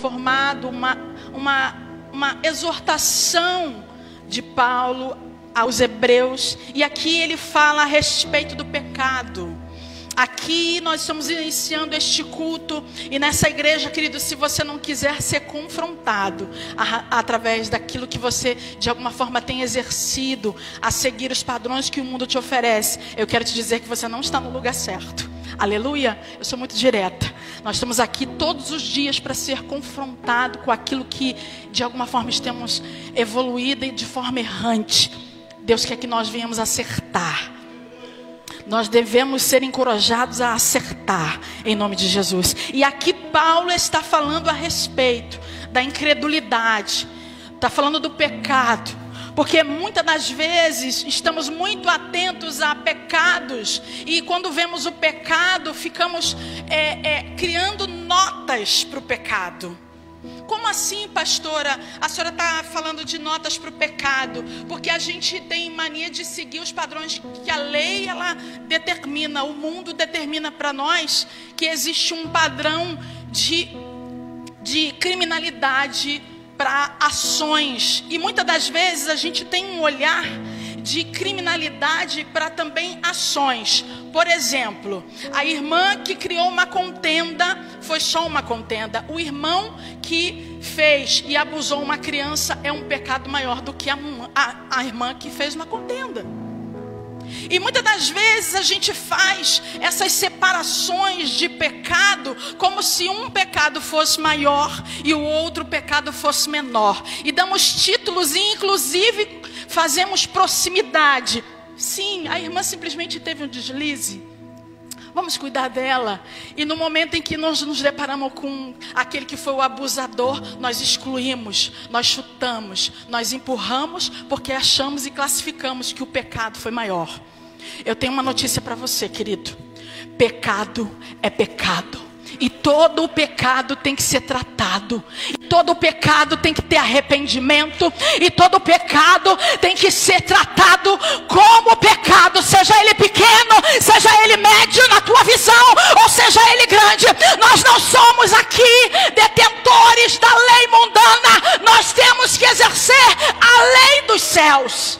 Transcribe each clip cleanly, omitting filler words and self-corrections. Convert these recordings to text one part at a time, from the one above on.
formado uma exortação de Paulo aos hebreus. E aqui ele fala a respeito do pecado. Aqui nós estamos iniciando este culto. E nessa igreja, querido, se você não quiser ser confrontado através daquilo que você de alguma forma tem exercido, a seguir os padrões que o mundo te oferece, eu quero te dizer que você não está no lugar certo. Aleluia. Eu sou muito direta. Nós estamos aqui todos os dias para ser confrontado com aquilo que de alguma forma estamos evoluído e de forma errante. Deus quer que nós venhamos acertar. Nós devemos ser encorajados a acertar, em nome de Jesus. E aqui Paulo está falando a respeito da incredulidade, está falando do pecado, porque muitas das vezes estamos muito atentos a pecados, e quando vemos o pecado, ficamos criando notas para o pecado. Como assim, pastora? A senhora está falando de notas para o pecado? Porque a gente tem mania de seguir os padrões que a lei ela determina. O mundo determina para nós que existe um padrão de criminalidade para ações. E muitas das vezes a gente tem um olhar de criminalidade para também ações. Por exemplo, a irmã que criou uma contenda, foi só uma contenda. O irmão que fez e abusou uma criança é um pecado maior do que a irmã que fez uma contenda. E muitas das vezes a gente faz essas separações de pecado como se um pecado fosse maior e o outro pecado fosse menor. E damos títulos e inclusive fazemos proximidade. Sim, a irmã simplesmente teve um deslize. Vamos cuidar dela. E no momento em que nós nos deparamos com aquele que foi o abusador, nós excluímos, nós chutamos, nós empurramos, porque achamos e classificamos que o pecado foi maior. Eu tenho uma notícia para você, querido. Pecado é pecado. E todo o pecado tem que ser tratado. E todo o pecado tem que ter arrependimento. E todo o pecado tem que ser tratado como pecado. Seja ele pequeno, seja ele médio na tua visão, ou seja ele grande. Nós não somos aqui detentores da lei mundana. Nós temos que exercer a lei dos céus.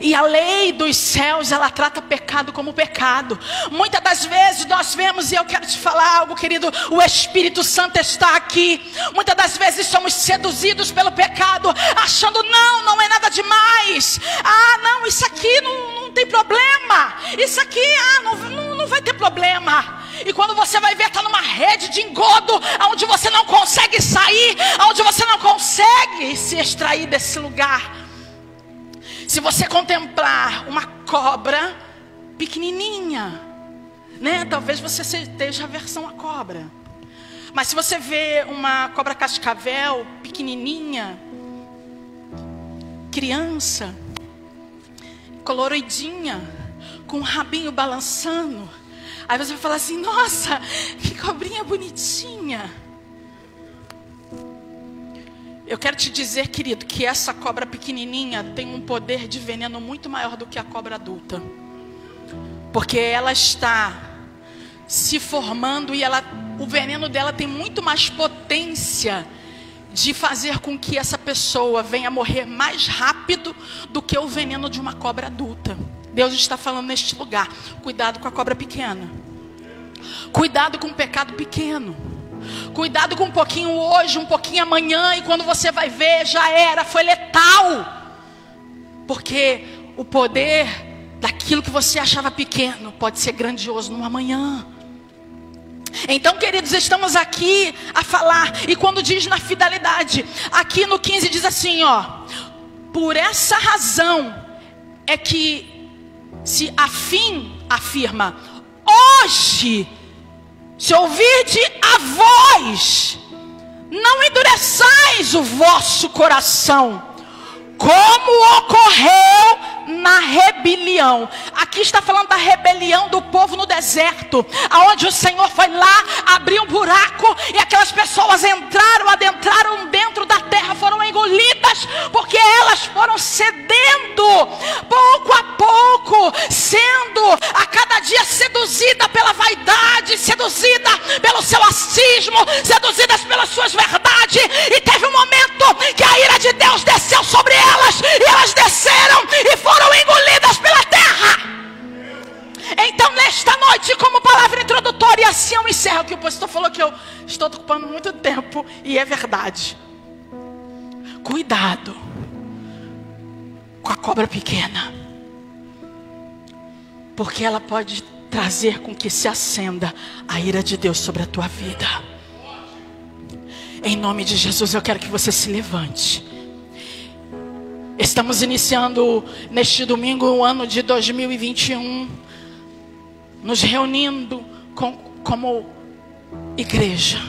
E a lei dos céus, ela trata pecado como pecado. Muitas das vezes nós vemos, e eu quero te falar algo, querido, o Espírito Santo está aqui. Muitas das vezes somos seduzidos pelo pecado, achando, não é nada demais. Não, isso aqui não tem problema. Isso aqui, não vai ter problema. E quando você vai ver, está numa rede de engodo, onde você não consegue sair, onde você não consegue se extrair desse lugar. Se você contemplar uma cobra pequenininha, né? Talvez você esteja aversão à cobra. Mas se você vê uma cobra cascavel pequenininha, criança, coloridinha, com o rabinho balançando, aí você vai falar assim, nossa, que cobrinha bonitinha. Eu quero te dizer, querido, que essa cobra pequenininha tem um poder de veneno muito maior do que a cobra adulta. Porque ela está se formando e o veneno dela tem muito mais potência de fazer com que essa pessoa venha morrer mais rápido do que o veneno de uma cobra adulta. Deus está falando neste lugar. Cuidado com a cobra pequena. Cuidado com o pecado pequeno. Cuidado com um pouquinho hoje, um pouquinho amanhã, e quando você vai ver, já era, foi letal. Porque o poder daquilo que você achava pequeno pode ser grandioso no amanhã. Então, queridos, estamos aqui a falar, e quando diz na fidelidade, aqui no 15 diz assim, por essa razão é que se afirma, hoje, se ouvirde a voz, não endureçais o vosso coração, como ocorreu na rebelião. Aqui está falando da rebelião do povo no deserto, aonde o Senhor foi lá, abriu um buraco, e aquelas pessoas adentraram dentro da terra, foram engolidas, porque elas foram cedendo, pouco a pouco, sendo a cada dia seduzida pela vaidade, seduzida pelo seu machismo, seduzidas pelas suas verdades. E teve um momento que a ira de Deus desceu sobre elas, e elas desceram e foram engolidas pela terra. Então nesta noite, como palavra introdutória, e assim eu encerro, que o pastor falou que eu estou ocupando muito tempo, e é verdade. Cuidado com a cobra pequena, porque ela pode trazer com que se acenda a ira de Deus sobre a tua vida. Em nome de Jesus, eu quero que você se levante. Estamos iniciando neste domingo o ano de 2021, nos reunindo como igreja.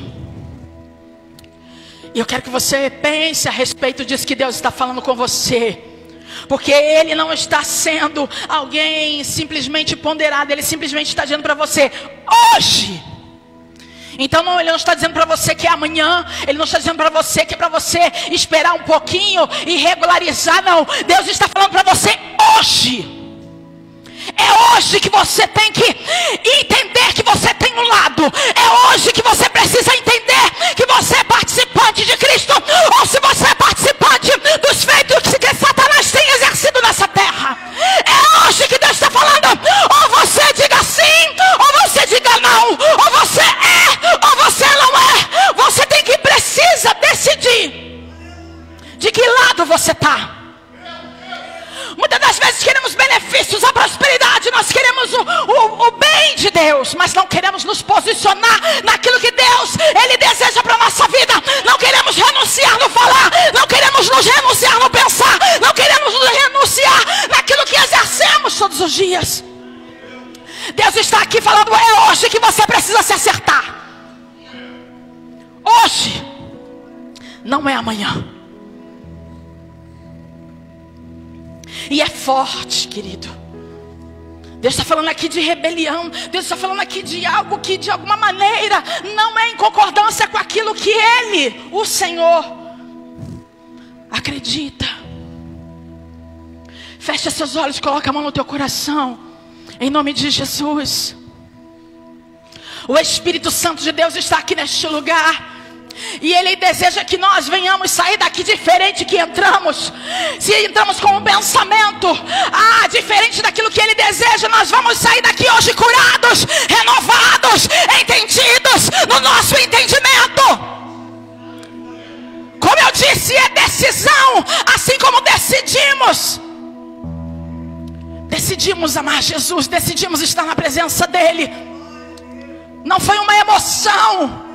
E eu quero que você pense a respeito disso que Deus está falando com você. Porque Ele não está sendo alguém simplesmente ponderado. Ele simplesmente está dizendo para você, hoje. Então Ele não está dizendo para você que é amanhã. Ele não está dizendo para você que é para você esperar um pouquinho e regularizar. Não, Deus está falando para você hoje. É hoje que você tem que entender que você tem um lado. É hoje que você precisa entender que você é participante de Cristo. Ou se você é participante dos feitos que Satanás tem exercido nessa terra. É hoje que Deus está falando. Ou você diga sim, ou você diga não. Ou você é, ou você não é. Você precisa decidir de que lado você está. Muitas das vezes queremos benefícios, a prosperidade, nós queremos o bem de Deus, mas não queremos nos posicionar naquilo que Deus, Ele deseja para a nossa vida. Não queremos renunciar no falar, não queremos nos renunciar no pensar, não queremos nos renunciar naquilo que exercemos todos os dias. Deus está aqui falando, é hoje que você precisa se acertar. Hoje, não é amanhã. E é forte, querido. Deus está falando aqui de rebelião. Deus está falando aqui de algo que de alguma maneira não é em concordância com aquilo que Ele, o Senhor, acredita. Fecha seus olhos, coloca a mão no teu coração, em nome de Jesus. O Espírito Santo de Deus está aqui neste lugar. E Ele deseja que nós venhamos sair daqui diferente que entramos. Se entramos com um pensamento diferente daquilo que Ele deseja, nós vamos sair daqui hoje curados, renovados, entendidos no nosso entendimento. Como eu disse, é decisão. Assim como decidimos amar Jesus, decidimos estar na presença dEle. Não foi uma emoção.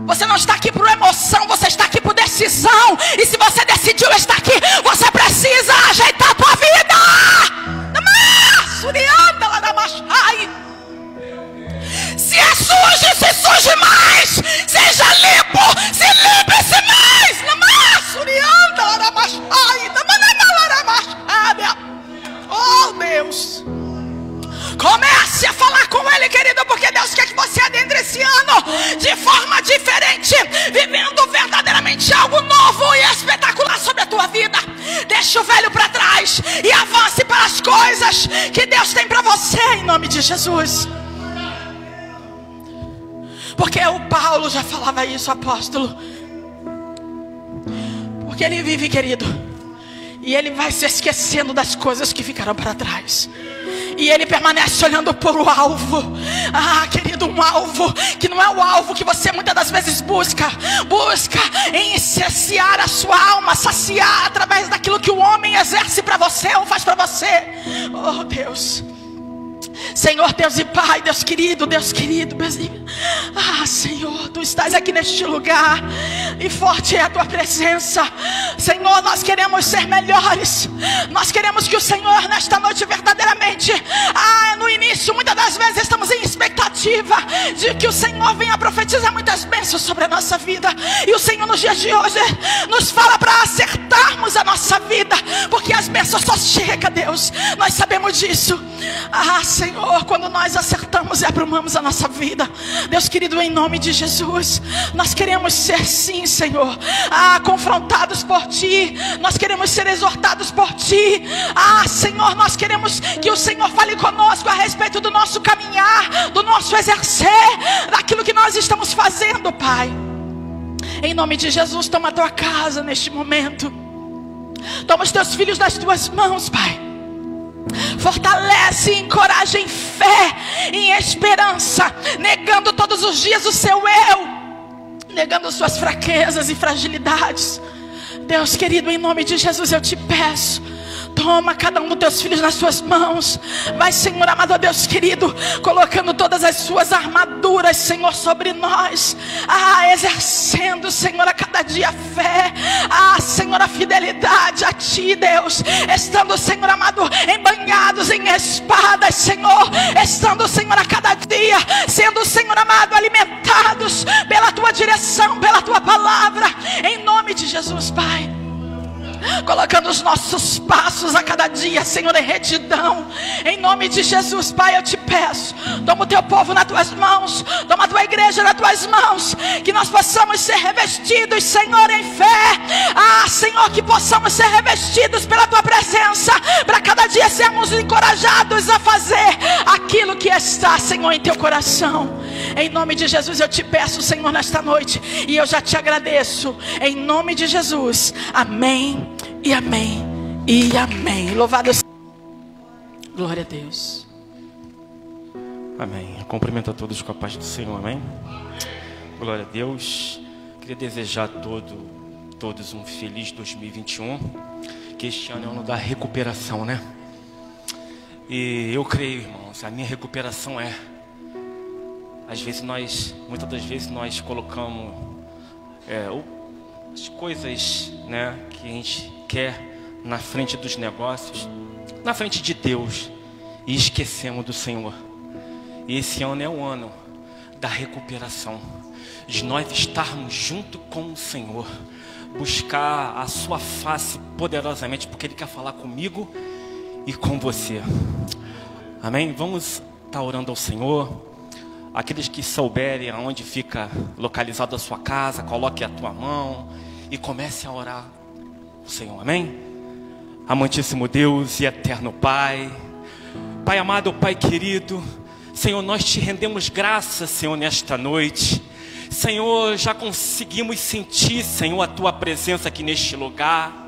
Você não está aqui por emoção, você está aqui por decisão. E se você decidiu estar aqui, você precisa ajeitar a tua vida. Se é sujo, se suje mais. Seja limpo, se limpe-se mais. Oh Deus, comece a falar com Ele, querido, porque Deus quer que você adentre esse ano de forma diferente, vivendo verdadeiramente algo novo e espetacular sobre a tua vida. Deixa o velho para trás e avance para as coisas que Deus tem para você, em nome de Jesus. Porque o Paulo já falava isso, apóstolo. Porque ele vive, querido, e ele vai se esquecendo das coisas que ficaram para trás. E ele permanece olhando por o alvo. Querido, um alvo que não é o alvo que você muitas das vezes busca em saciar a sua alma, saciar através daquilo que o homem exerce para você ou faz para você. Oh Deus, Senhor, Deus e Pai, Deus querido, Senhor, Tu estás aqui neste lugar e forte é a Tua presença. Senhor, nós queremos ser melhores. Nós queremos que o Senhor nesta noite verdadeiramente, no início muitas das vezes estamos em expectativa de que o Senhor venha profetizar muitas bênçãos sobre a nossa vida. E o Senhor nos dias de hoje nos fala para acertarmos a nossa vida, porque as bênçãos só chegam, Deus, nós sabemos disso. Senhor, quando nós acertamos e aprumamos a nossa vida, Deus querido, em nome nome de Jesus. Nós queremos ser, sim, Senhor, confrontados por Ti. Nós queremos ser exortados por Ti. Senhor, nós queremos que o Senhor fale conosco a respeito do nosso caminhar, do nosso exercer, daquilo que nós estamos fazendo, Pai. Em nome de Jesus, toma a Tua casa neste momento. Toma os Teus filhos nas Tuas mãos, Pai. Fortalece, encoraja em fé, em esperança, negando todos os dias o seu eu, negando suas fraquezas e fragilidades. Deus querido, em nome de Jesus eu te peço, toma cada um dos teus filhos nas suas mãos. Vai, Senhor amado, Deus querido, colocando todas as suas armaduras, Senhor, sobre nós. Exercendo, Senhor, a cada dia a fé. Senhor, a fidelidade a Ti, Deus. Estando, Senhor amado, embanhados em espadas, Senhor. Estando, Senhor, a cada dia, sendo, Senhor amado, alimentados pela Tua direção, pela Tua palavra. Em nome de Jesus, Pai. Colocando os nossos passos a cada dia, Senhor, em retidão. Em nome de Jesus, Pai, eu te peço, toma o Teu povo nas Tuas mãos, toma a Tua igreja nas Tuas mãos, que nós possamos ser revestidos, Senhor, em fé. Senhor, que possamos ser revestidos pela Tua presença, para cada dia sermos encorajados a fazer aquilo que está, Senhor, em Teu coração. Em nome de Jesus eu te peço, Senhor, nesta noite, e eu já te agradeço, em nome de Jesus. Amém, e amém, e amém. Louvado seja. Glória a Deus. Amém. Eu cumprimento a todos com a paz do Senhor, amém. Glória a Deus. Queria desejar a todos um feliz 2021, que este ano é o ano da recuperação, né? E eu creio, irmãos, a minha recuperação muitas das vezes nós colocamos as coisas, né, que a gente quer na frente dos negócios, na frente de Deus, e esquecemos do Senhor. E esse ano é o ano da recuperação, de nós estarmos junto com o Senhor, buscar a sua face poderosamente, porque Ele quer falar comigo e com você. Amém? Vamos estar orando ao Senhor. Aqueles que souberem aonde fica localizada a sua casa, coloque a tua mão e comece a orar ao Senhor, amém? Amantíssimo Deus e eterno Pai, Pai amado, Pai querido, Senhor, nós te rendemos graças, Senhor, nesta noite. Senhor, já conseguimos sentir, Senhor, a Tua presença aqui neste lugar.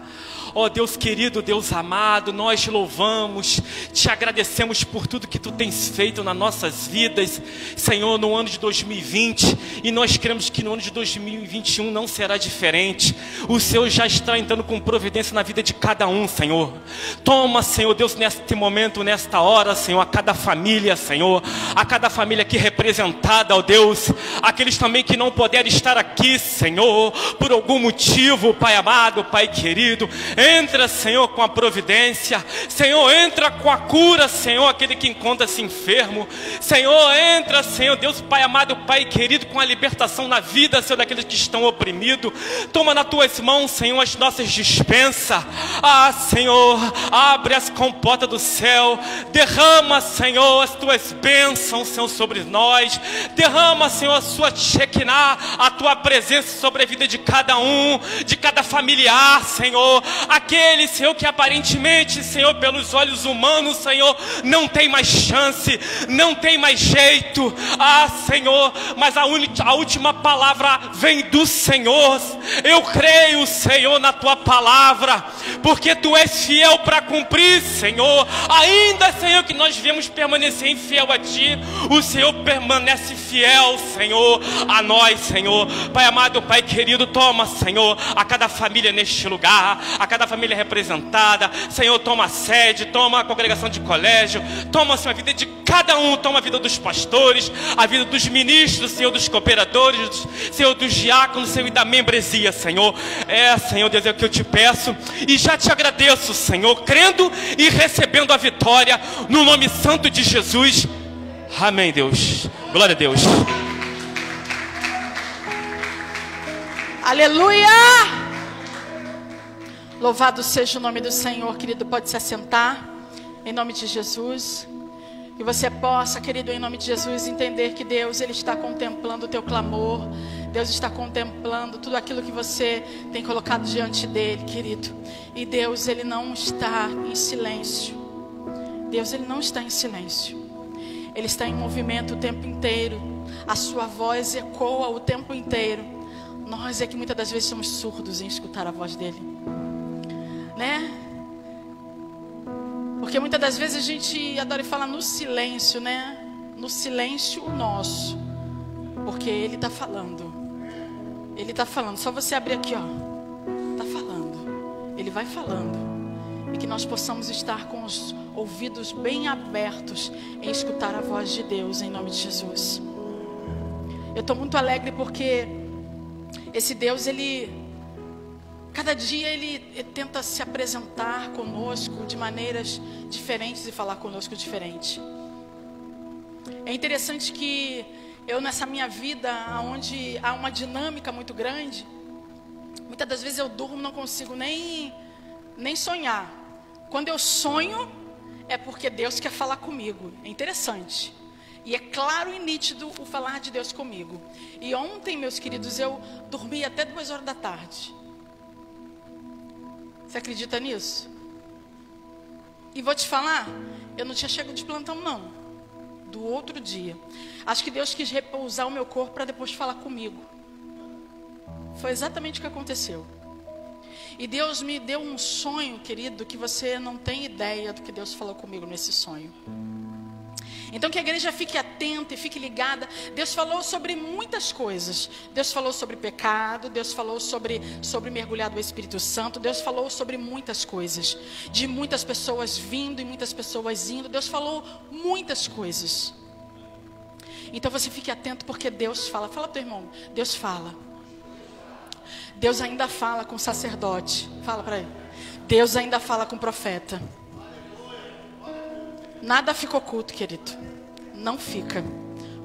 Ó Deus querido, Deus amado, nós louvamos, te agradecemos por tudo que Tu tens feito nas nossas vidas, Senhor, no ano de 2020, e nós cremos que no ano de 2021 não será diferente. O Senhor já está entrando com providência na vida de cada um, Senhor. Toma, Senhor Deus, neste momento, nesta hora, Senhor, a cada família, Senhor, a cada família aqui representada, ó Deus, aqueles também que não puderam estar aqui, Senhor, por algum motivo, Pai amado, Pai querido. Entra, Senhor, com a providência. Senhor, entra com a cura, Senhor, aquele que encontra-se enfermo. Senhor, entra, Senhor, Deus, Pai amado, Pai querido, com a libertação na vida, Senhor, daqueles que estão oprimidos. Toma nas Tuas mãos, Senhor, as nossas dispensas. Senhor, abre as comportas do céu. Derrama, Senhor, as Tuas bênçãos, Senhor, sobre nós. Derrama, Senhor, a Sua Shekinah, a Tua presença sobre a vida de cada um, de cada familiar, Senhor. Aquele, Senhor, que aparentemente, Senhor, pelos olhos humanos, Senhor, não tem mais chance, não tem mais jeito. Senhor, mas a última palavra vem do Senhor. Eu creio, Senhor, na Tua palavra, porque Tu és fiel para cumprir, Senhor. Ainda, Senhor, que nós viemos permanecer infiel a Ti, o Senhor permanece fiel, Senhor, a nós, Senhor. Pai amado, Pai querido, toma, Senhor, a cada família neste lugar, a cada família representada, Senhor, toma a sede, toma a congregação de colégio, toma, Senhor, a vida de cada um, toma a vida dos pastores, a vida dos ministros, Senhor, dos cooperadores, Senhor, dos diáconos, Senhor, e da membresia, Senhor. Senhor Deus, é o que eu te peço e já te agradeço, Senhor, crendo e recebendo a vitória no nome santo de Jesus. Amém, Deus. Glória a Deus. Aleluia! Louvado seja o nome do Senhor, querido, pode se assentar, em nome de Jesus. Que você possa, querido, em nome de Jesus, entender que Deus, Ele está contemplando o teu clamor. Deus está contemplando tudo aquilo que você tem colocado diante dEle, querido. E Deus, Ele não está em silêncio. Deus, Ele não está em silêncio. Ele está em movimento o tempo inteiro. A sua voz ecoa o tempo inteiro. Nós é que muitas das vezes somos surdos em escutar a voz dEle, né? Porque muitas das vezes a gente adora falar no silêncio, né? No silêncio nosso. Porque Ele está falando. Ele está falando. Só você abrir aqui, ó. Está falando. Ele vai falando. E que nós possamos estar com os ouvidos bem abertos em escutar a voz de Deus, em nome de Jesus. Eu estou muito alegre porque esse Deus, cada dia Ele tenta se apresentar conosco de maneiras diferentes e falar conosco diferente. É interessante que eu, nessa minha vida, onde há uma dinâmica muito grande, muitas das vezes eu durmo, não consigo nem sonhar. Quando eu sonho, é porque Deus quer falar comigo. É interessante. E é claro e nítido o falar de Deus comigo. E ontem, meus queridos, eu dormi até 2 horas da tarde. Você acredita nisso? E vou te falar, eu não tinha chegado de plantão, não. Do outro dia. Acho que Deus quis repousar o meu corpo para depois falar comigo. Foi exatamente o que aconteceu. E Deus me deu um sonho, querido, que você não tem ideia do que Deus falou comigo nesse sonho. Então que a igreja fique atenta e fique ligada. Deus falou sobre muitas coisas. Deus falou sobre pecado. Deus falou sobre mergulhar do Espírito Santo. Deus falou sobre muitas coisas. De muitas pessoas vindo e muitas pessoas indo. Deus falou muitas coisas. Então você fique atento porque Deus fala. Fala para o teu irmão. Deus fala. Deus ainda fala com o sacerdote. Fala para ele. Deus ainda fala com o profeta. Nada fica oculto, querido. Não fica,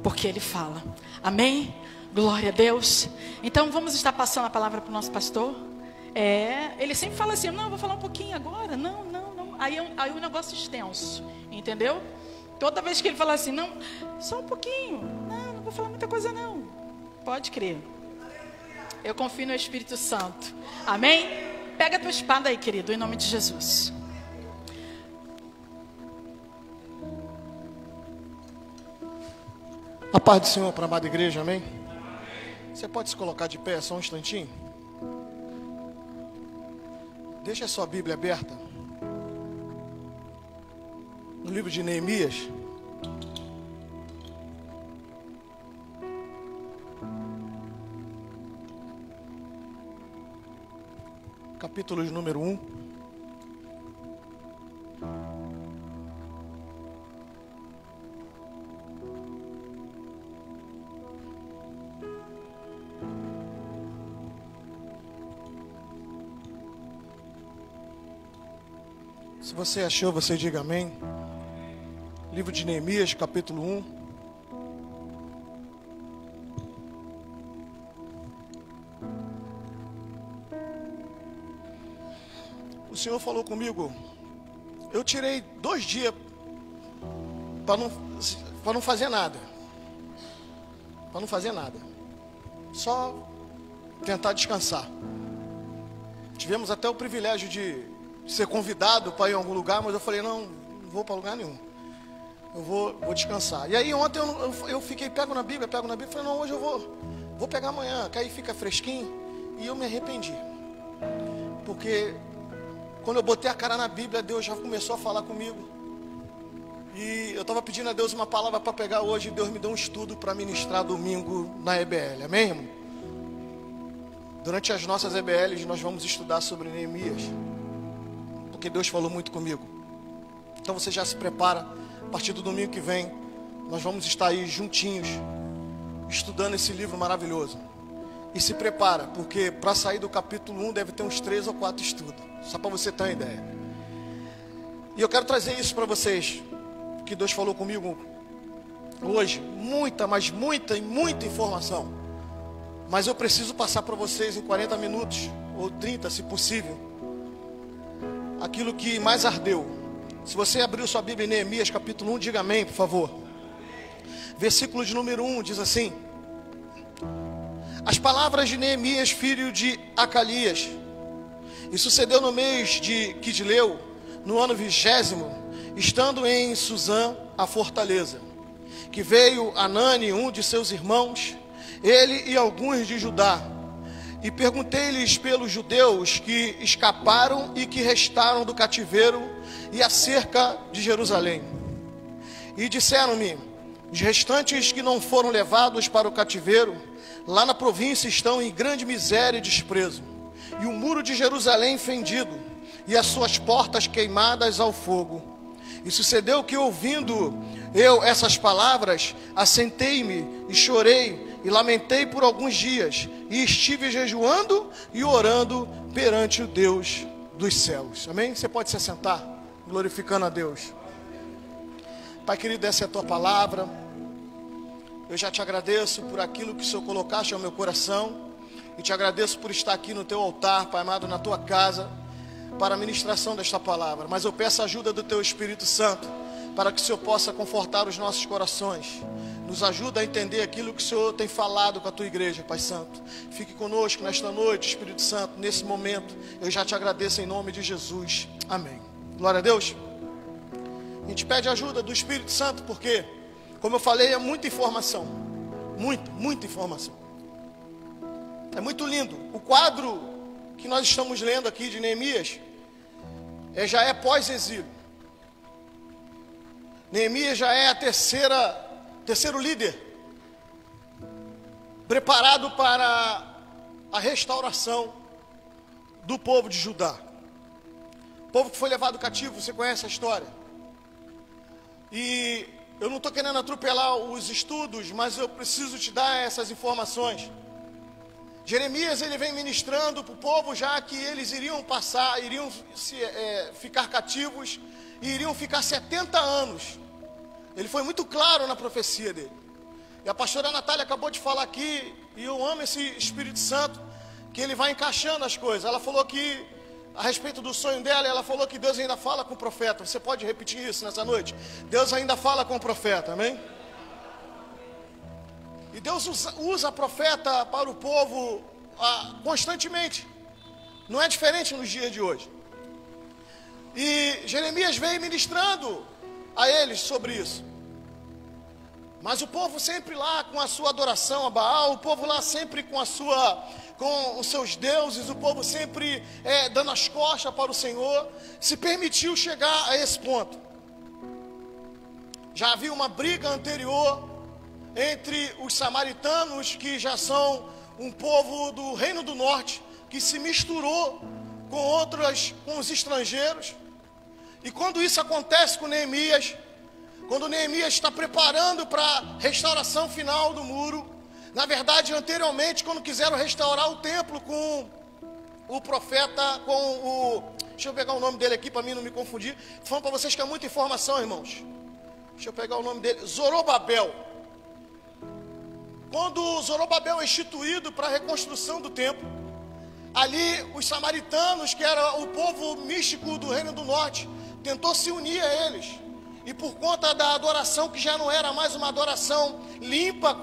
porque Ele fala. Amém? Glória a Deus. Então vamos estar passando a palavra para o nosso pastor. Ele sempre fala assim, não, eu vou falar um pouquinho agora. Não. Aí o negócio é extenso, entendeu? Toda vez que ele fala assim, não, só um pouquinho. Não vou falar muita coisa não. Pode crer. Eu confio no Espírito Santo. Amém? Pega a tua espada aí, querido, em nome de Jesus. A paz do Senhor para a amada igreja, amém? Você pode se colocar de pé só um instantinho? Deixa a sua Bíblia aberta. No livro de Neemias. Capítulo número 1. Se você achou, você diga amém. Livro de Neemias, capítulo 1. O Senhor falou comigo. Eu tirei 2 dias para não fazer nada. Para não fazer nada. Só tentar descansar. Tivemos até o privilégio de ser convidado para ir em algum lugar, mas eu falei, não vou para lugar nenhum. Eu vou descansar. E aí ontem eu fiquei, pego na Bíblia, falei, não, hoje eu vou pegar amanhã, que aí fica fresquinho. E eu me arrependi. Porque quando eu botei a cara na Bíblia, Deus já começou a falar comigo. E eu estava pedindo a Deus uma palavra para pegar hoje, e Deus me deu um estudo para ministrar domingo na EBL, amém, irmão? Durante as nossas EBLs nós vamos estudar sobre Neemias. Porque Deus falou muito comigo. Então você já se prepara. A partir do domingo que vem nós vamos estar aí juntinhos estudando esse livro maravilhoso. E se prepara, porque para sair do capítulo 1 deve ter uns 3 ou 4 estudos. Só para você ter uma ideia. E eu quero trazer isso para vocês, que Deus falou comigo hoje. Muita informação. Mas eu preciso passar para vocês em 40 minutos ou 30, se possível, aquilo que mais ardeu Se você abriu sua Bíblia em Neemias capítulo 1, diga amém, por favor. Versículo de número 1 diz assim: as palavras de Neemias, filho de Acalias. E sucedeu no mês de Quisleu, no ano 20º, estando em Suzã, a fortaleza, que veio Anani, um de seus irmãos, ele e alguns de Judá. E perguntei-lhes pelos judeus que escaparam e que restaram do cativeiro e acerca de Jerusalém. E disseram-me: os restantes que não foram levados para o cativeiro, lá na província estão em grande miséria e desprezo, e o muro de Jerusalém fendido, e as suas portas queimadas ao fogo. E sucedeu que, ouvindo eu essas palavras, assentei-me e chorei e lamentei por alguns dias, e estive jejuando e orando perante o Deus dos céus. Amém? Você pode se assentar, glorificando a Deus. Pai querido, essa é a tua palavra. Eu já te agradeço por aquilo que o Senhor colocaste ao meu coração, e te agradeço por estar aqui no teu altar, Pai amado, na tua casa, para a ministração desta palavra. Mas eu peço a ajuda do teu Espírito Santo, para que o Senhor possa confortar os nossos corações. Nos ajuda a entender aquilo que o Senhor tem falado com a tua igreja, Pai Santo. Fique conosco nesta noite, Espírito Santo, nesse momento. Eu já te agradeço em nome de Jesus. Amém. Glória a Deus. A gente pede ajuda do Espírito Santo, porque, como eu falei, é muita informação. Muita informação. É muito lindo. O quadro que nós estamos lendo aqui de Neemias já é pós-exílio. Neemias já é terceiro líder preparado para a restauração do povo de Judá. O povo que foi levado cativo, você conhece a história. E eu não estou querendo atropelar os estudos, mas eu preciso te dar essas informações. Jeremias, ele vem ministrando para o povo, já que eles iriam ficar cativos e iriam ficar 70 anos. Ele foi muito claro na profecia dele. E a pastora Natália acabou de falar aqui, e eu amo esse Espírito Santo, que ele vai encaixando as coisas. Ela falou que, a respeito do sonho dela, ela falou que Deus ainda fala com o profeta. Você pode repetir isso nessa noite? Deus ainda fala com o profeta, amém? E Deus usa profeta para o povo constantemente. Não é diferente nos dias de hoje. E Jeremias veio ministrando a eles sobre isso. Mas o povo sempre lá com a sua adoração a Baal, o povo lá sempre com os seus deuses, o povo sempre dando as costas para o Senhor, se permitiu chegar a esse ponto. Já havia uma briga anterior entre os samaritanos, que já são um povo do Reino do Norte, que se misturou com os estrangeiros. E quando isso acontece com Neemias, quando Neemias está preparando para a restauração final do muro, na verdade, anteriormente, quando quiseram restaurar o templo com o profeta, deixa eu pegar o nome dele aqui para mim não me confundir. Estou falando para vocês que é muita informação, irmãos. Deixa eu pegar o nome dele, Zorobabel. Quando Zorobabel é instituído para a reconstrução do templo, ali os samaritanos, que era o povo místico do Reino do Norte, tentou se unir a eles. E por conta da adoração, que já não era mais uma adoração limpa,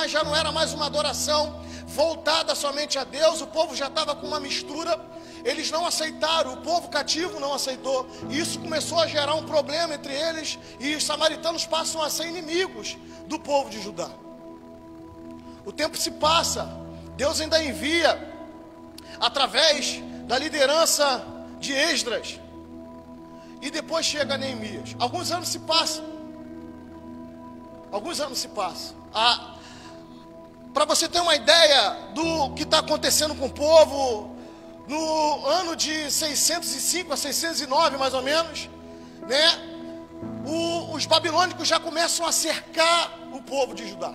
já não era mais uma adoração voltada somente a Deus, o povo já estava com uma mistura. Eles não aceitaram, o povo cativo não aceitou. E isso começou a gerar um problema entre eles, e os samaritanos passam a ser inimigos do povo de Judá. O tempo se passa, Deus ainda envia, através da liderança de Esdras, e depois chega Neemias. Alguns anos se passam. Para você ter uma ideia do que está acontecendo com o povo, no ano de 605 a 609, mais ou menos, né? Os babilônicos já começam a cercar o povo de Judá.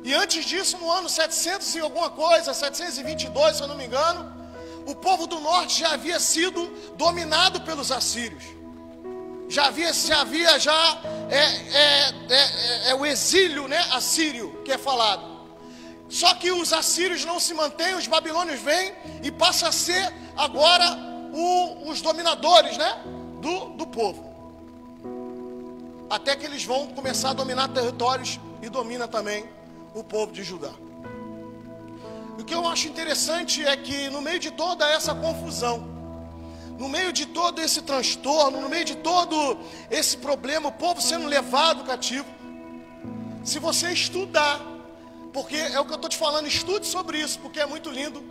E antes disso, no ano 700 e alguma coisa, 722, se eu não me engano, o povo do norte já havia sido dominado pelos assírios. Já havia o exílio, né, assírio, que é falado. Só que os assírios não se mantêm, os babilônios vêm e passam a ser agora os dominadores, né, do povo. Até que eles vão começar a dominar territórios e domina também o povo de Judá. O que eu acho interessante é que no meio de toda essa confusão, no meio de todo esse transtorno, no meio de todo esse problema, o povo sendo levado cativo, se você estudar, porque é o que eu estou te falando, estude sobre isso, porque é muito lindo.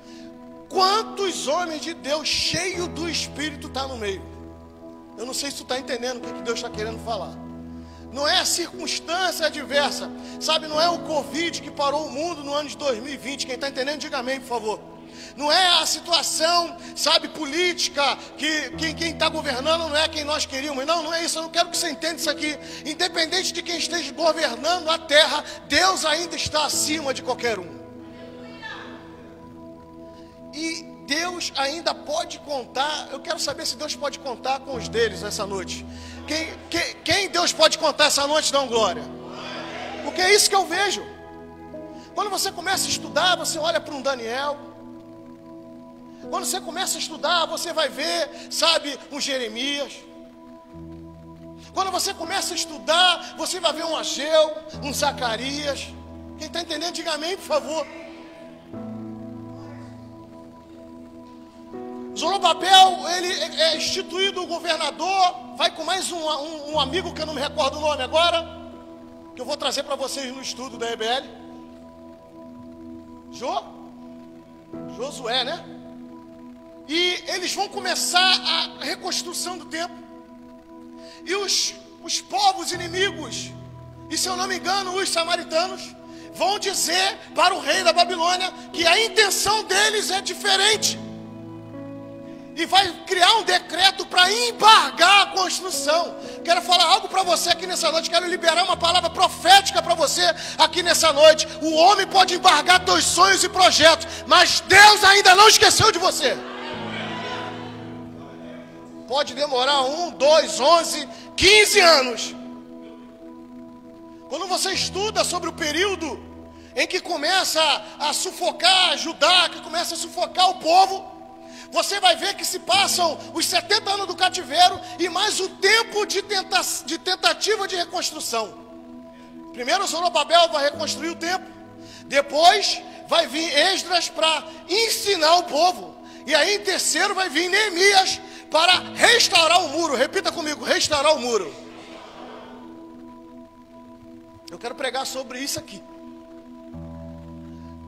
Quantos homens de Deus cheios do Espírito estão no meio? Eu não sei se tu está entendendo o que Deus está querendo falar. Não é a circunstância adversa, sabe? Não é o Covid que parou o mundo no ano de 2020. Quem está entendendo, diga amém, por favor. Não é a situação, sabe, política, que quem está governando não é quem nós queríamos. Não é isso, eu não quero que você entenda isso aqui. Independente de quem esteja governando a terra, Deus ainda está acima de qualquer um. E Deus ainda pode contar, eu quero saber se Deus pode contar com os deles essa noite. Quem Deus pode contar essa noite, não, glória? Porque é isso que eu vejo. Quando você começa a estudar, você olha para um Daniel. Quando você começa a estudar, você vai ver, sabe, um Jeremias. Quando você começa a estudar, você vai ver um Ageu, um Zacarias. Quem está entendendo, diga amém, por favor. Zorobabel, ele é instituído governador, vai com mais um amigo que eu não me recordo o nome agora, que eu vou trazer para vocês no estudo da EBL. Josué, né? E eles vão começar a reconstrução do templo. E os povos inimigos, e se eu não me engano, os samaritanos, vão dizer para o rei da Babilônia que a intenção deles é diferente. E vai criar um decreto para embargar a construção. Quero falar algo para você aqui nessa noite. Quero liberar uma palavra profética para você aqui nessa noite. O homem pode embargar teus sonhos e projetos, mas Deus ainda não esqueceu de você. Pode demorar 1, 2, 11, 15 anos. Quando você estuda sobre o período em que começa a sufocar Judá, que começa a sufocar o povo, você vai ver que se passam os 70 anos do cativeiro e mais o tempo de tentativa de reconstrução. Primeiro Zorobabel vai reconstruir o templo. Depois vai vir Esdras para ensinar o povo. E aí em terceiro vai vir Neemias para restaurar o muro. Repita comigo, restaurar o muro. Eu quero pregar sobre isso aqui.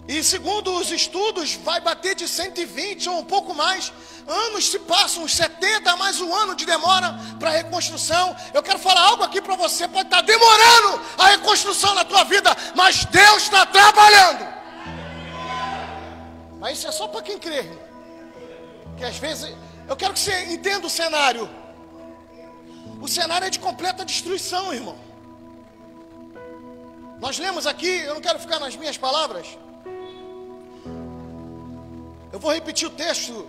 E segundo os estudos, vai bater de 120 ou um pouco mais anos. Se passam uns 70 mais um ano de demora para a reconstrução. Eu quero falar algo aqui para você. Pode estar demorando a reconstrução na tua vida, mas Deus está trabalhando. Mas isso é só para quem crê, irmão. Porque às vezes, eu quero que você entenda o cenário. O cenário é de completa destruição, irmão. Nós lemos aqui, eu não quero ficar nas minhas palavras. Eu vou repetir o texto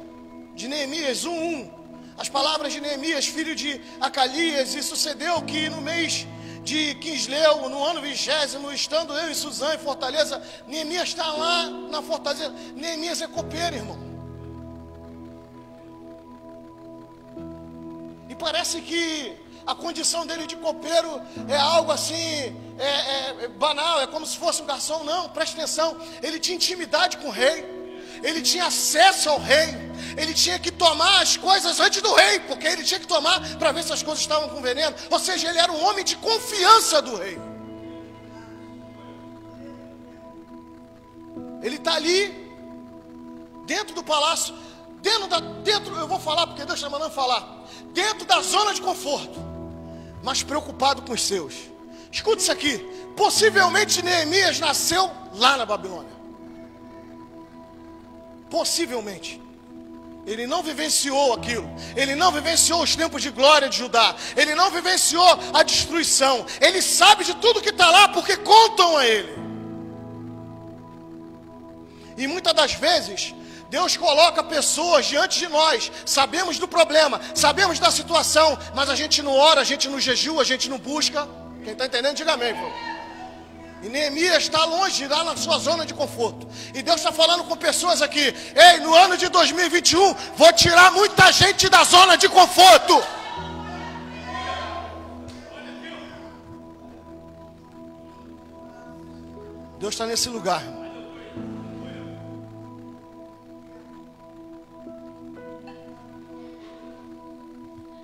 de Neemias 1:1. As palavras de Neemias, filho de Acalias. E sucedeu que no mês de Quisleu, no ano 20º, estando eu em Suzã, em Fortaleza, Neemias está lá na Fortaleza. Neemias é copeiro, irmão. E parece que a condição dele de copeiro é algo assim, banal, é como se fosse um garçom. Não, preste atenção. Ele tinha intimidade com o rei. Ele tinha acesso ao rei. Ele tinha que tomar as coisas antes do rei, porque ele tinha que tomar para ver se as coisas estavam com veneno. Ou seja, ele era um homem de confiança do rei. Ele está ali, dentro do palácio, eu vou falar porque Deus está mandando falar, dentro da zona de conforto, mas preocupado com os seus. Escute isso aqui. Possivelmente Neemias nasceu lá na Babilônia. Possivelmente. Ele não vivenciou aquilo. Ele não vivenciou os tempos de glória de Judá. Ele não vivenciou a destruição. Ele sabe de tudo que está lá porque contam a ele. E muitas das vezes Deus coloca pessoas diante de nós. Sabemos do problema, sabemos da situação, mas a gente não ora, a gente não jejua, a gente não busca. Quem está entendendo, diga amém, pô. E Neemias está longe, lá na sua zona de conforto. E Deus está falando com pessoas aqui. Ei, no ano de 2021, vou tirar muita gente da zona de conforto. Deus está nesse lugar.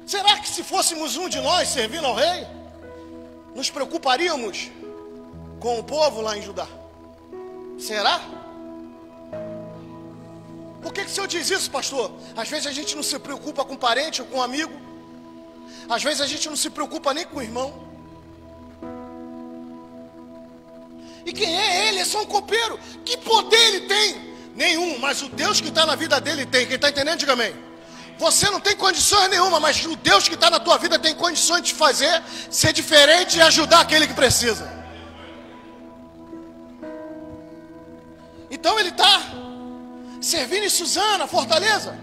Será que se fôssemos um de nós servindo ao rei, nos preocuparíamos com o povo lá em Judá? Será? Por que o senhor diz isso, pastor? Às vezes a gente não se preocupa com parente ou com amigo. Às vezes a gente não se preocupa nem com o irmão. E quem é ele? É só um copeiro. Que poder ele tem? Nenhum, mas o Deus que está na vida dele tem. Quem está entendendo, diga amém. Você não tem condições nenhuma, mas o Deus que está na tua vida tem condições de fazer ser diferente e ajudar aquele que precisa. Então ele está servindo em Suzana, Fortaleza,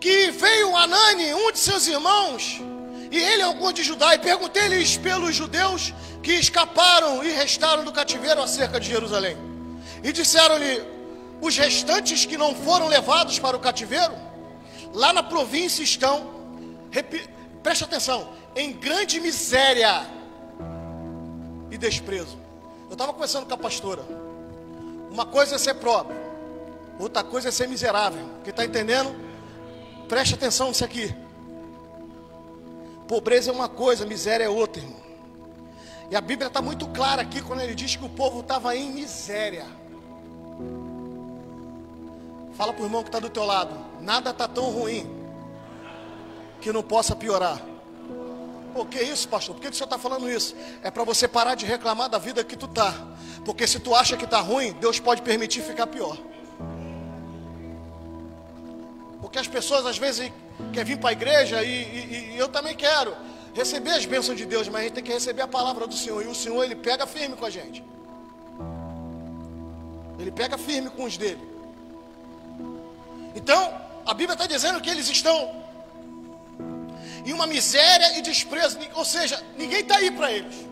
que veio Anani, um de seus irmãos, e ele algum de Judá, e perguntei-lhes pelos judeus que escaparam e restaram do cativeiro acerca de Jerusalém. E disseram-lhe: os restantes que não foram levados para o cativeiro, lá na província estão, preste atenção, em grande miséria e desprezo. Eu estava conversando com a pastora. Uma coisa é ser pobre, outra coisa é ser miserável. Quem está entendendo? Preste atenção nisso aqui. Pobreza é uma coisa, miséria é outra, irmão. E a Bíblia está muito clara aqui quando ele diz que o povo estava em miséria. Fala para o irmão que está do teu lado: nada está tão ruim que não possa piorar. Pô, que isso, pastor? Por que o senhor está falando isso? É para você parar de reclamar da vida que tu está. Porque se tu acha que está ruim, Deus pode permitir ficar pior. Porque as pessoas às vezes querem vir para a igreja e eu também quero receber as bênçãos de Deus, mas a gente tem que receber a palavra do Senhor. E o Senhor, Ele pega firme com a gente. Ele pega firme com os dele. Então, a Bíblia está dizendo que eles estão em uma miséria e desprezo. Ou seja, ninguém está aí para eles.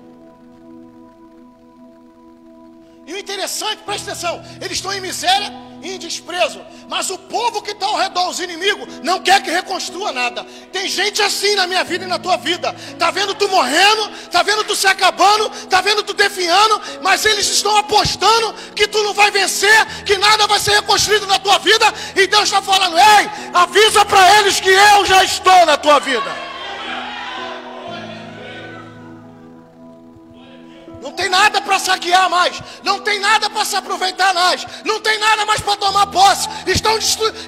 E o interessante, presta atenção, eles estão em miséria e em desprezo, mas o povo que está ao redor, os inimigos, não quer que reconstrua nada. Tem gente assim na minha vida e na tua vida. Está vendo tu morrendo, está vendo tu se acabando, está vendo tu definhando, mas eles estão apostando que tu não vai vencer, que nada vai ser reconstruído na tua vida. E Deus está falando: ei, avisa para eles que eu já estou na tua vida. Não tem nada para saquear mais, não tem nada para se aproveitar mais, não tem nada mais para tomar posse.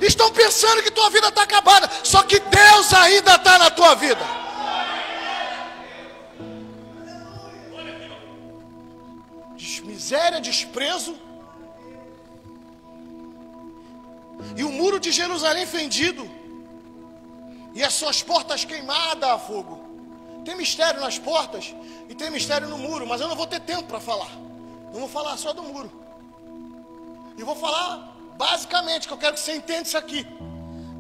Estão pensando que tua vida está acabada, só que Deus ainda está na tua vida. Miséria, desprezo, e o muro de Jerusalém fendido, e as suas portas queimadas a fogo. Tem mistério nas portas e tem mistério no muro, mas eu não vou ter tempo para falar. Não vou falar só do muro. E vou falar basicamente, que eu quero que você entenda isso aqui.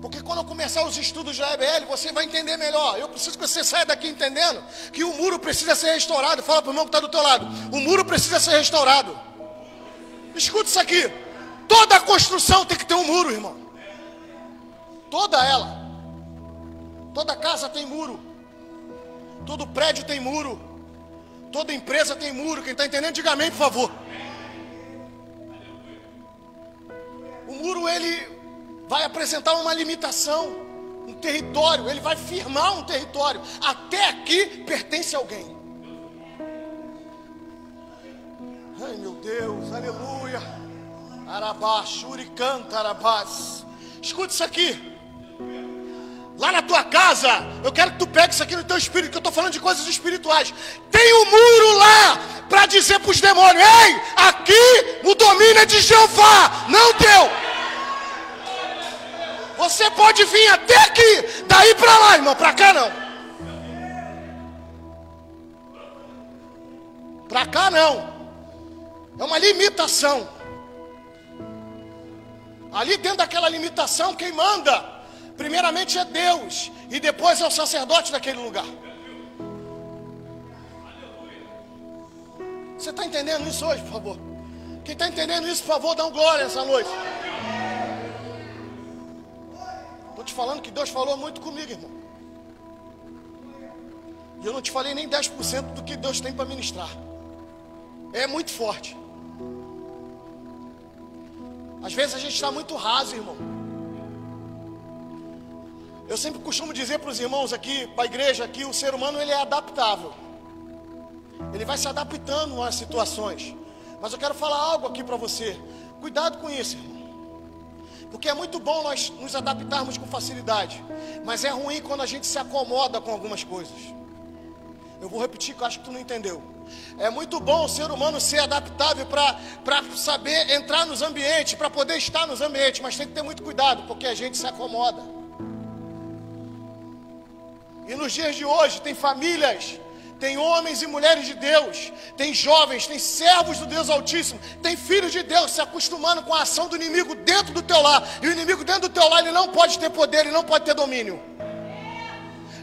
Porque quando eu começar os estudos da EBL, você vai entender melhor. Eu preciso que você saia daqui entendendo que o muro precisa ser restaurado. Fala para o irmão que está do teu lado: o muro precisa ser restaurado. Escuta isso aqui. Toda a construção tem que ter um muro, irmão. Toda ela. Toda casa tem muro. Todo prédio tem muro. Toda empresa tem muro. Quem está entendendo, diga amém, por favor. O muro, ele vai apresentar uma limitação, um território. Ele vai firmar um território. Até aqui pertence a alguém. Ai, meu Deus, aleluia. Arabá, Shurican, Tarabás. Escuta isso aqui. Lá na tua casa, eu quero que tu pegue isso aqui no teu espírito, que eu estou falando de coisas espirituais. Tem um muro lá para dizer para os demônios: ei, aqui o domínio é de Jeová, não teu. Você pode vir até aqui, daí para lá, irmão, para cá não. Para cá não. É uma limitação. Ali dentro daquela limitação, quem manda primeiramente é Deus, e depois é o sacerdote daquele lugar. Você está entendendo isso hoje, por favor? Quem está entendendo isso, por favor, dá um glória essa noite. Estou te falando que Deus falou muito comigo, irmão. E eu não te falei nem 10% do que Deus tem para ministrar. é muito forte. Às vezes a gente está muito raso, irmão. Eu sempre costumo dizer para os irmãos aqui, para a igreja aqui, o ser humano ele é adaptável. Ele vai se adaptando às situações. Mas eu quero falar algo aqui para você. Cuidado com isso, irmão. Porque é muito bom nós nos adaptarmos com facilidade. Mas é ruim quando a gente se acomoda com algumas coisas. Eu vou repetir que eu acho que tu não entendeu. É muito bom o ser humano ser adaptável para saber entrar nos ambientes, para poder estar nos ambientes. Mas tem que ter muito cuidado, porque a gente se acomoda. E nos dias de hoje tem famílias, tem homens e mulheres de Deus, tem jovens, tem servos do Deus Altíssimo, tem filhos de Deus se acostumando com a ação do inimigo dentro do teu lar. E o inimigo dentro do teu lar, ele não pode ter poder, ele não pode ter domínio.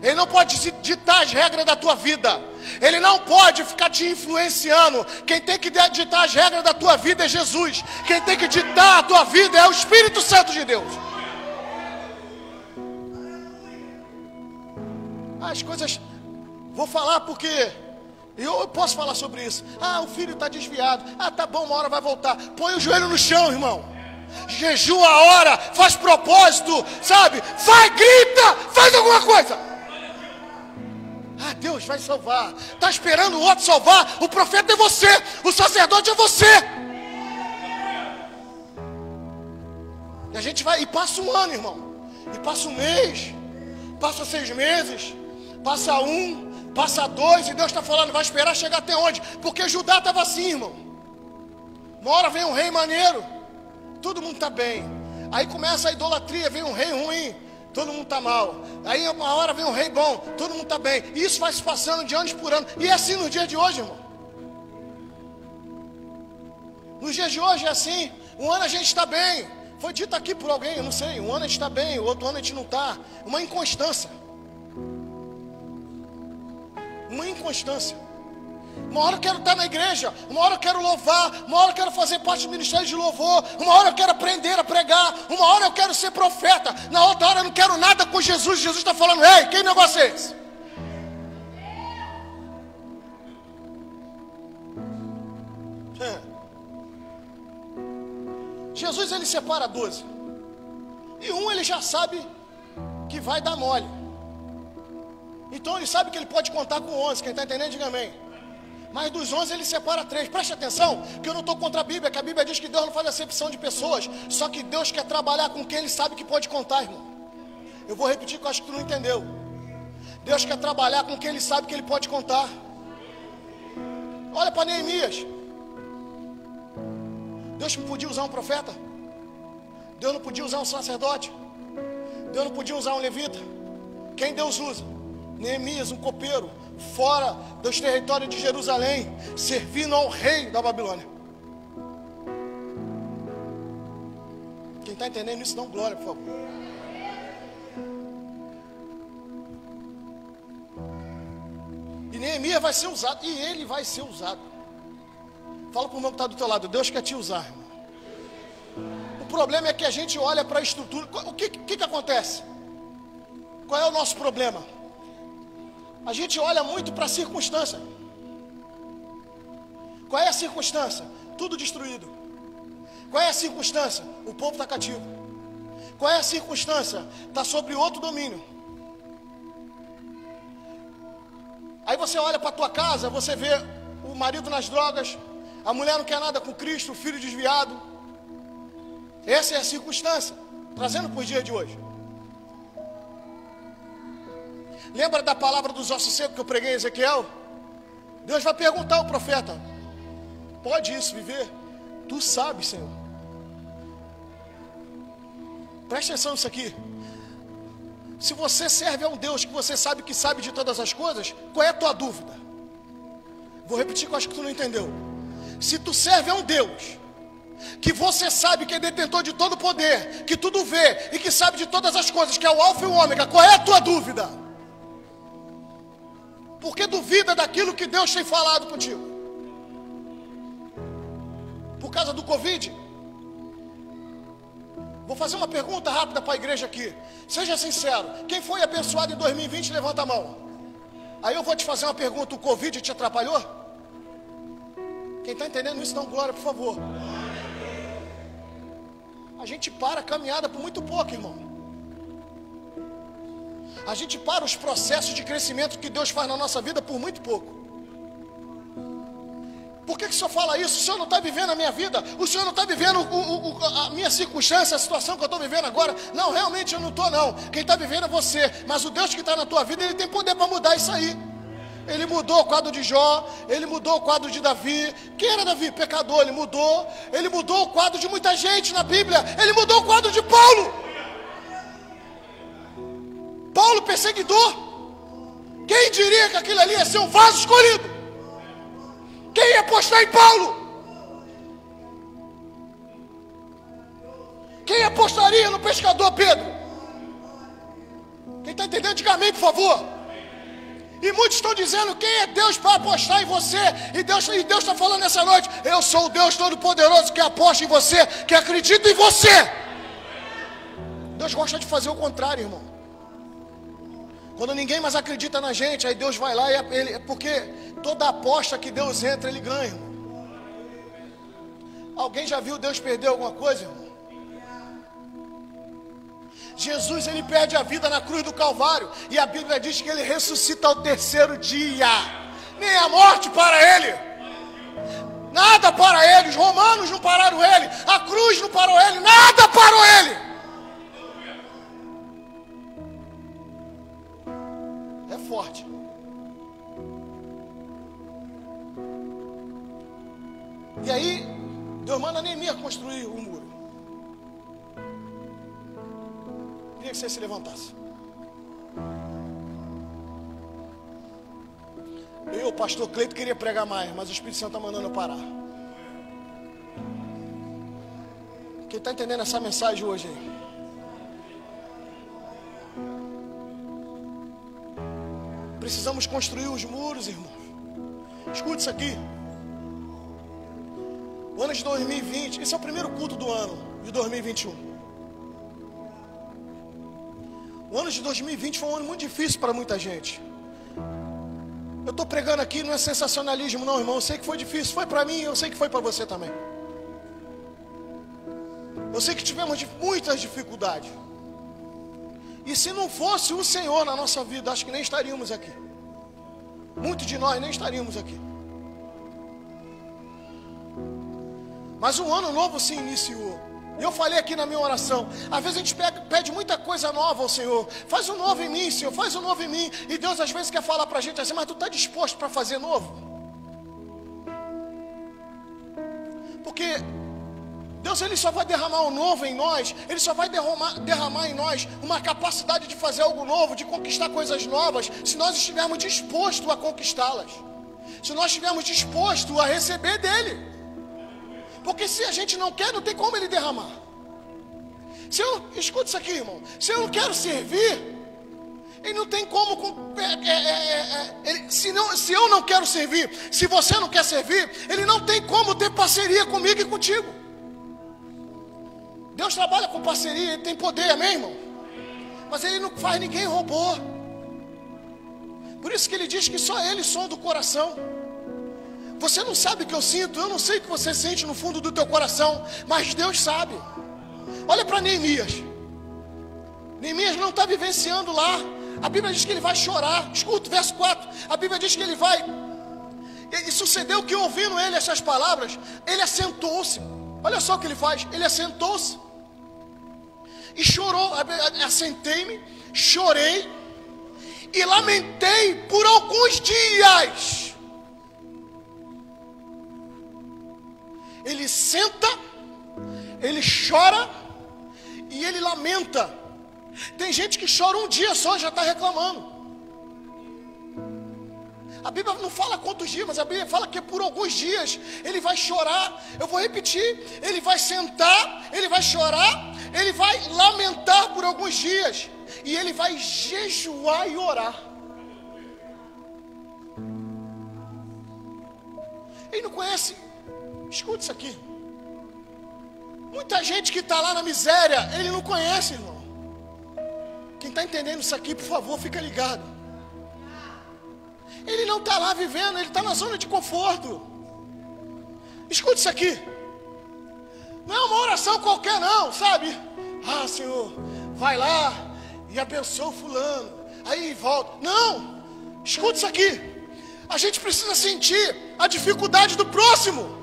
Ele não pode ditar as regras da tua vida. Ele não pode ficar te influenciando. Quem tem que ditar as regras da tua vida é Jesus. Quem tem que ditar a tua vida é o Espírito Santo de Deus. As coisas... Vou falar porque eu posso falar sobre isso. Ah, o filho está desviado. Ah, tá bom, uma hora vai voltar. Põe o joelho no chão, irmão. Jejua a hora, faz propósito, sabe? Vai, grita, faz alguma coisa. Ah, Deus vai salvar. Está esperando o outro salvar. O profeta é você, o sacerdote é você. E a gente vai, e passa um ano, irmão. E passa um mês, passa 6 meses, passa 1, passa 2, e Deus está falando, vai esperar chegar até onde? Porque Judá estava assim, irmão. Uma hora vem um rei maneiro, todo mundo está bem. Aí começa a idolatria, vem um rei ruim, todo mundo está mal. Aí uma hora vem um rei bom, todo mundo está bem. E isso vai se passando de anos por ano. E é assim no dia de hoje, irmão. Nos dias de hoje é assim. Um ano a gente está bem. Foi dito aqui por alguém, eu não sei. Um ano a gente está bem, o outro ano a gente não está. Uma inconstância. Uma inconstância. Uma hora eu quero estar na igreja, uma hora eu quero louvar, uma hora eu quero fazer parte do ministério de louvor, uma hora eu quero aprender a pregar, uma hora eu quero ser profeta, na outra hora eu não quero nada com Jesus. Jesus está falando, ei, que negócio é esse? Jesus ele separa 12, e um ele já sabe que vai dar mole. Então ele sabe que ele pode contar com 11, quem está entendendo diga amém. Mas dos 11 ele separa 3. Preste atenção, que eu não estou contra a Bíblia, que a Bíblia diz que Deus não faz acepção de pessoas. Só que Deus quer trabalhar com quem Ele sabe que pode contar, irmão. Eu vou repetir que eu acho que tu não entendeu. Deus quer trabalhar com quem Ele sabe que Ele pode contar. Olha para Neemias. Deus não podia usar um profeta? Deus não podia usar um sacerdote? Deus não podia usar um levita? Quem Deus usa? Neemias, um copeiro, fora dos territórios de Jerusalém, servindo ao rei da Babilônia. Quem está entendendo isso, dá um glória, por favor. E Neemias vai ser usado, e ele vai ser usado. Fala para o irmão que está do teu lado, Deus quer te usar, irmão. O problema é que a gente olha para a estrutura. O que acontece? Qual é o nosso problema? A gente olha muito para a circunstância. Qual é a circunstância? Tudo destruído. Qual é a circunstância? O povo está cativo. Qual é a circunstância? Está sobre outro domínio. Aí você olha para a tua casa, você vê o marido nas drogas, a mulher não quer nada com Cristo, o filho desviado. Essa é a circunstância, trazendo para os dias de hoje. Lembra da palavra dos ossos secos que eu preguei em Ezequiel? Deus vai perguntar ao profeta: pode isso viver? Tu sabes, Senhor. Presta atenção nisso aqui. Se você serve a um Deus que você sabe que sabe de todas as coisas, qual é a tua dúvida? Vou repetir que eu acho que tu não entendeu. Se tu serve a um Deus que você sabe que é detentor de todo poder, que tudo vê e que sabe de todas as coisas, que é o alfa e o ômega, qual é a tua dúvida? Porque duvida daquilo que Deus tem falado contigo? Por causa do Covid? Vou fazer uma pergunta rápida para a igreja aqui. Seja sincero, quem foi abençoado em 2020, levanta a mão. Aí eu vou te fazer uma pergunta, o Covid te atrapalhou? Quem está entendendo isso, dá um glória, por favor. A gente para a caminhada por muito pouco, irmão. A gente para os processos de crescimento que Deus faz na nossa vida por muito pouco. Por que o senhor fala isso? O senhor não está vivendo a minha vida? O senhor não está vivendo a minha circunstância, a situação que eu estou vivendo agora? Não, realmente eu não estou não. Quem está vivendo é você. Mas o Deus que está na tua vida, Ele tem poder para mudar isso aí. Ele mudou o quadro de Jó, Ele mudou o quadro de Davi. Quem era Davi? Pecador, Ele mudou. Ele mudou o quadro de muita gente na Bíblia. Ele mudou o quadro de Paulo. Paulo, perseguidor. Quem diria que aquilo ali ia ser um vaso escolhido? Quem ia apostar em Paulo? Quem apostaria no pescador Pedro? Quem está entendendo, diga amém, por favor. E muitos estão dizendo, quem é Deus para apostar em você? E Deus está falando nessa noite, eu sou o Deus Todo-Poderoso que aposta em você, que acredita em você. Deus gosta de fazer o contrário, irmão. Quando ninguém mais acredita na gente, aí Deus vai lá, porque toda aposta que Deus entra, Ele ganha, irmão. Alguém já viu Deus perder alguma coisa, irmão? Jesus, Ele perde a vida na cruz do Calvário, e a Bíblia diz que Ele ressuscita ao terceiro dia. Nem a morte para Ele, nada para Ele. Os romanos não pararam Ele, a cruz não parou Ele, nada parou Ele. É forte. E aí, Deus manda Neemias construir o muro. Queria que você se levantasse. Eu, o pastor Cleito, queria pregar mais, mas o Espírito Santo está mandando eu parar. Quem está entendendo essa mensagem hoje aí? Precisamos construir os muros, irmãos. Escute isso aqui. O ano de 2020, esse é o primeiro culto do ano de 2021. O ano de 2020 foi um ano muito difícil para muita gente. Eu estou pregando aqui, não é sensacionalismo não, irmão. Eu sei que foi difícil, foi para mim, eu sei que foi para você também. Eu sei que tivemos muitas dificuldades. E se não fosse o Senhor na nossa vida, acho que nem estaríamos aqui. Muitos de nós nem estaríamos aqui. Mas um ano novo se iniciou. E eu falei aqui na minha oração, às vezes a gente pede muita coisa nova ao Senhor. Faz um novo em mim, Senhor, faz um novo em mim. E Deus às vezes quer falar para a gente assim, mas tu está disposto para fazer novo? Porque Deus, Ele só vai derramar o novo em nós, Ele só vai derramar em nós uma capacidade de fazer algo novo, de conquistar coisas novas, se nós estivermos dispostos a conquistá-las. Se nós estivermos dispostos a receber dEle. Porque se a gente não quer, não tem como Ele derramar. Escuta isso aqui, irmão. Se eu não quero servir, Ele não tem como... se eu não quero servir, se você não quer servir, Ele não tem como ter parceria comigo e contigo. Deus trabalha com parceria, Ele tem poder, amém, irmão? Mas Ele não faz ninguém robô. Por isso que Ele diz que só Ele sonda o coração. Você não sabe o que eu sinto, eu não sei o que você sente no fundo do teu coração, mas Deus sabe. Olha para Neemias. Neemias não está vivenciando lá. A Bíblia diz que ele vai chorar. Escuta o verso 4. A Bíblia diz que ele vai... E sucedeu que ouvindo ele essas palavras, ele assentou-se. Olha só o que ele faz. Ele assentou-se e chorou. Assentei-me, chorei e lamentei por alguns dias. Ele senta, ele chora e ele lamenta. Tem gente que chora um dia só e já está reclamando. A Bíblia não fala quantos dias, mas a Bíblia fala que por alguns dias ele vai chorar. Eu vou repetir, ele vai sentar, ele vai chorar, ele vai lamentar por alguns dias. E ele vai jejuar e orar. Ele não conhece... Escuta isso aqui. Muita gente que está lá na miséria, ele não conhece, irmão. Quem está entendendo isso aqui, por favor, fica ligado. Ele não está lá vivendo, ele está na zona de conforto. Escute isso aqui. Não é uma oração qualquer não, sabe? Ah, Senhor, vai lá e abençoa o fulano. Aí volta. Não, escute isso aqui. A gente precisa sentir a dificuldade do próximo.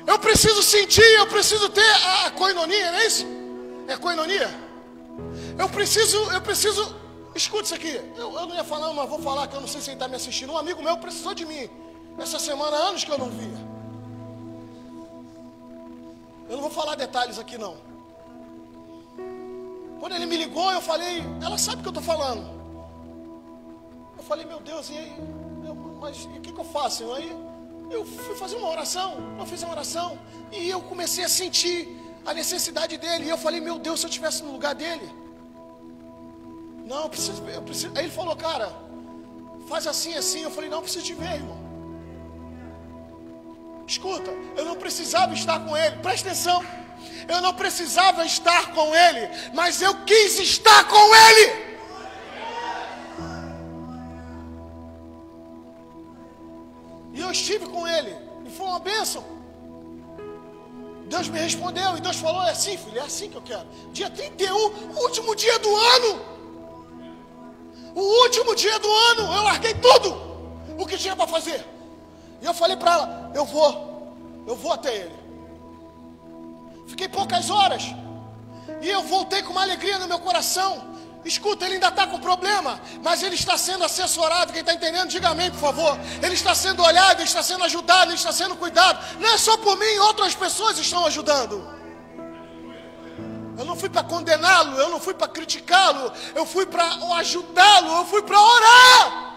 Eu preciso sentir, eu preciso ter a koinonia, não é isso? É koinonia? Eu preciso, escute isso aqui. Eu não ia falar, mas vou falar que eu não sei se ele está me assistindo. Um amigo meu precisou de mim. Essa semana, anos que eu não via. Eu não vou falar detalhes aqui não. Quando ele me ligou, eu falei, ela sabe o que eu estou falando. Eu falei, meu Deus, e aí? Mas o que eu faço? Aí eu fui fazer uma oração, eu fiz uma oração, e eu comecei a sentir a necessidade dele. E eu falei, meu Deus, se eu estivesse no lugar dele. Não, eu preciso. Aí ele falou, cara, faz assim, assim. Eu falei, não, eu preciso te ver, irmão. Escuta, eu não precisava estar com ele, presta atenção. Eu não precisava estar com ele, mas eu quis estar com ele. E eu estive com ele, e foi uma bênção. Deus me respondeu, e Deus falou, é assim, filho, é assim que eu quero. Dia 31, último dia do ano. O último dia do ano, eu larguei tudo o que tinha para fazer. E eu falei para ela, eu vou até ele. Fiquei poucas horas, e eu voltei com uma alegria no meu coração. Escuta, ele ainda está com problema, mas ele está sendo assessorado. Quem está entendendo, diga amém, por favor. Ele está sendo olhado, ele está sendo ajudado, ele está sendo cuidado. Não é só por mim, outras pessoas estão ajudando. Eu não fui para condená-lo, eu não fui para criticá-lo, eu fui para ajudá-lo, eu fui para orar.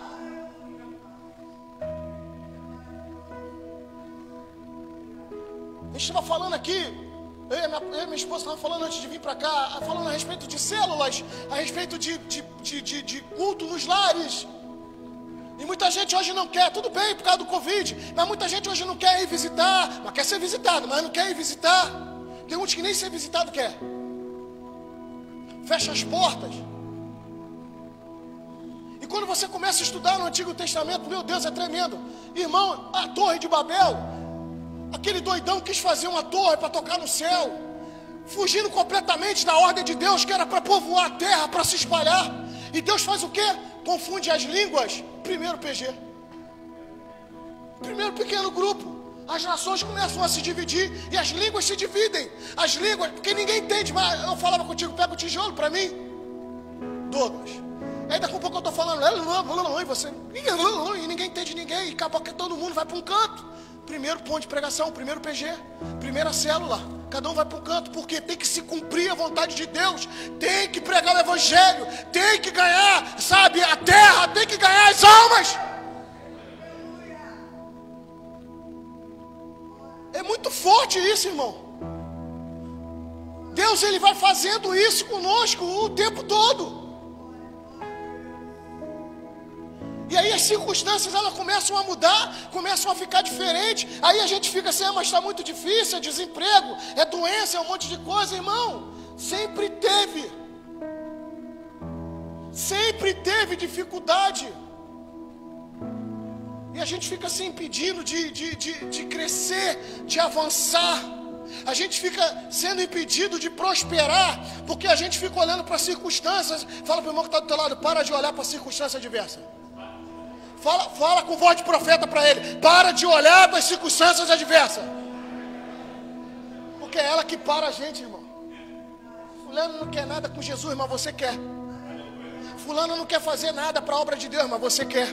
A gente estava falando aqui, eu e minha esposa estavam falando antes de vir para cá, falando a respeito de células, a respeito de culto nos lares. E muita gente hoje não quer, tudo bem por causa do Covid, mas muita gente hoje não quer ir visitar, mas quer ser visitado, mas não quer ir visitar. Tem muitos que nem ser visitado quer. Fecha as portas. E quando você começa a estudar no Antigo Testamento, meu Deus, é tremendo. Irmão, a Torre de Babel, aquele doidão quis fazer uma torre para tocar no céu, fugindo completamente da ordem de Deus, que era para povoar a terra, para se espalhar. E Deus faz o quê? Confunde as línguas. Primeiro PG, primeiro pequeno grupo. As nações começam a se dividir, e as línguas se dividem. As línguas, porque ninguém entende. Mas eu falava contigo, pega o tijolo para mim, Douglas. Aí daqui a pouco eu estou falando, e você, e ninguém entende ninguém, e acabou que todo mundo vai para um canto. Primeiro ponto de pregação, primeiro PG, primeira célula, cada um vai para um canto, porque tem que se cumprir a vontade de Deus, tem que pregar o evangelho, tem que ganhar, sabe, a terra, tem que ganhar as almas. É muito forte isso, irmão. Deus, ele vai fazendo isso conosco o tempo todo. E aí as circunstâncias, elas começam a mudar, começam a ficar diferentes. Aí a gente fica assim, mas está muito difícil, é desemprego, é doença, é um monte de coisa. Irmão, sempre teve dificuldade. E a gente fica assim impedindo de crescer, de avançar. A gente fica sendo impedido de prosperar, porque a gente fica olhando para as circunstâncias. Fala para o irmão que está do teu lado, para de olhar para a circunstância adversa. Fala com voz de profeta para ele, para de olhar para as circunstâncias adversas. Porque é ela que para a gente, irmão. Fulano não quer nada com Jesus, mas você quer. Fulano não quer fazer nada para a obra de Deus, mas você quer.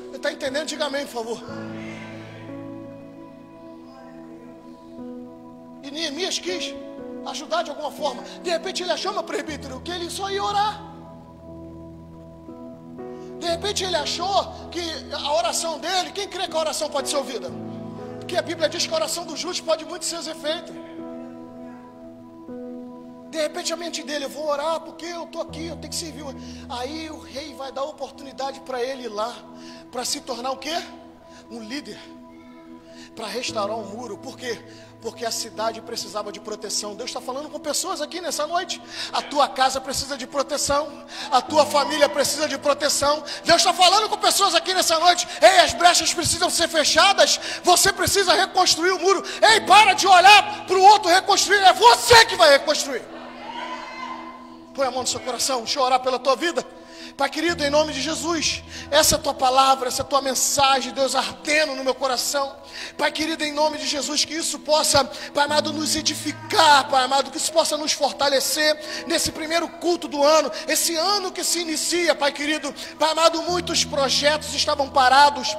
Você está entendendo? Diga amém, por favor. E Neemias quis ajudar de alguma forma. De repente ele achou, meu presbítero, que ele só ia orar. De repente ele achou que a oração dele, quem crê que a oração pode ser ouvida? Porque a Bíblia diz que a oração do justo pode muito ser efeito. De repente a mente dele, eu vou orar porque eu estou aqui, eu tenho que servir. Aí o rei vai dar oportunidade para ele ir lá, para se tornar o quê? Um líder. para restaurar um muro. Por quê? Porque a cidade precisava de proteção. Deus está falando com pessoas aqui nessa noite. A tua casa precisa de proteção. A tua família precisa de proteção. Deus está falando com pessoas aqui nessa noite. Ei, as brechas precisam ser fechadas. Você precisa reconstruir o muro. Ei, para de olhar para o outro reconstruir. É você que vai reconstruir. Põe a mão no seu coração. Deixa eu orar pela tua vida. Pai querido, em nome de Jesus, essa é a tua palavra, essa é a tua mensagem, Deus, ardendo no meu coração. Pai querido, em nome de Jesus, que isso possa, Pai amado, nos edificar, Pai amado, que isso possa nos fortalecer nesse primeiro culto do ano, esse ano que se inicia, Pai querido. Pai amado, muitos projetos estavam parados,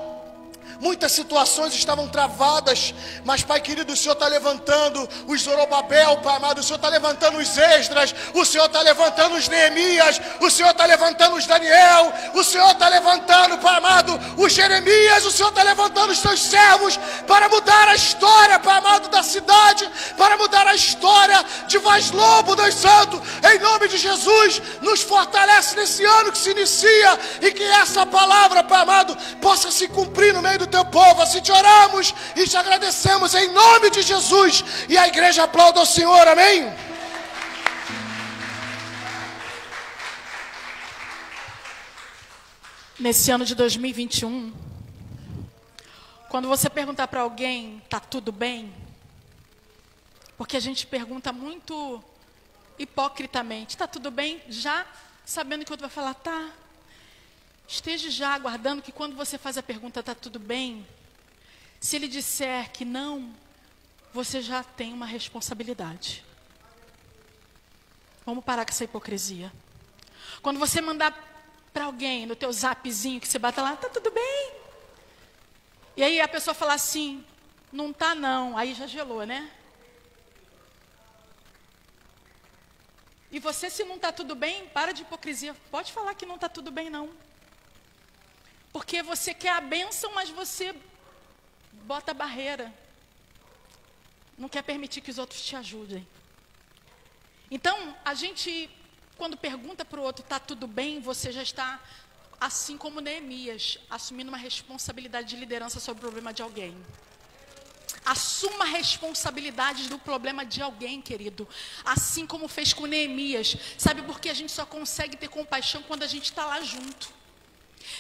muitas situações estavam travadas, mas Pai querido, o Senhor está levantando os Zorobabel, Pai amado, o Senhor está levantando os Esdras, o Senhor está levantando os Neemias, o Senhor está levantando os Daniel, o Senhor está levantando, Pai amado, os Jeremias, o Senhor está levantando os seus servos para mudar a história, Pai amado, da cidade, para mudar a história de Vaz Lobo, Deus Santo. Em nome de Jesus, nos fortalece nesse ano que se inicia e que essa palavra, Pai amado, possa se cumprir no meio do teu povo. Assim te oramos e te agradecemos em nome de Jesus. E a igreja aplauda ao Senhor, amém? Nesse ano de 2021, quando você perguntar para alguém, tá tudo bem? Porque a gente pergunta muito hipocritamente, tá tudo bem? Já sabendo que o outro vai falar, tá. Esteja já aguardando que quando você faz a pergunta, está tudo bem? Se ele disser que não, você já tem uma responsabilidade. Vamos parar com essa hipocrisia. Quando você mandar para alguém no teu zapzinho, que você bata lá, está tudo bem? E aí a pessoa fala assim, não está não, aí já gelou, né? E você, se não está tudo bem, para de hipocrisia. Pode falar que não está tudo bem não. Porque você quer a bênção, mas você bota a barreira. Não quer permitir que os outros te ajudem. Então, a gente, quando pergunta para o outro, está tudo bem? Você já está, assim como Neemias, assumindo uma responsabilidade de liderança sobre o problema de alguém. Assuma a responsabilidade do problema de alguém, querido. Assim como fez com Neemias. Sabe por que a gente só consegue ter compaixão quando a gente está lá junto?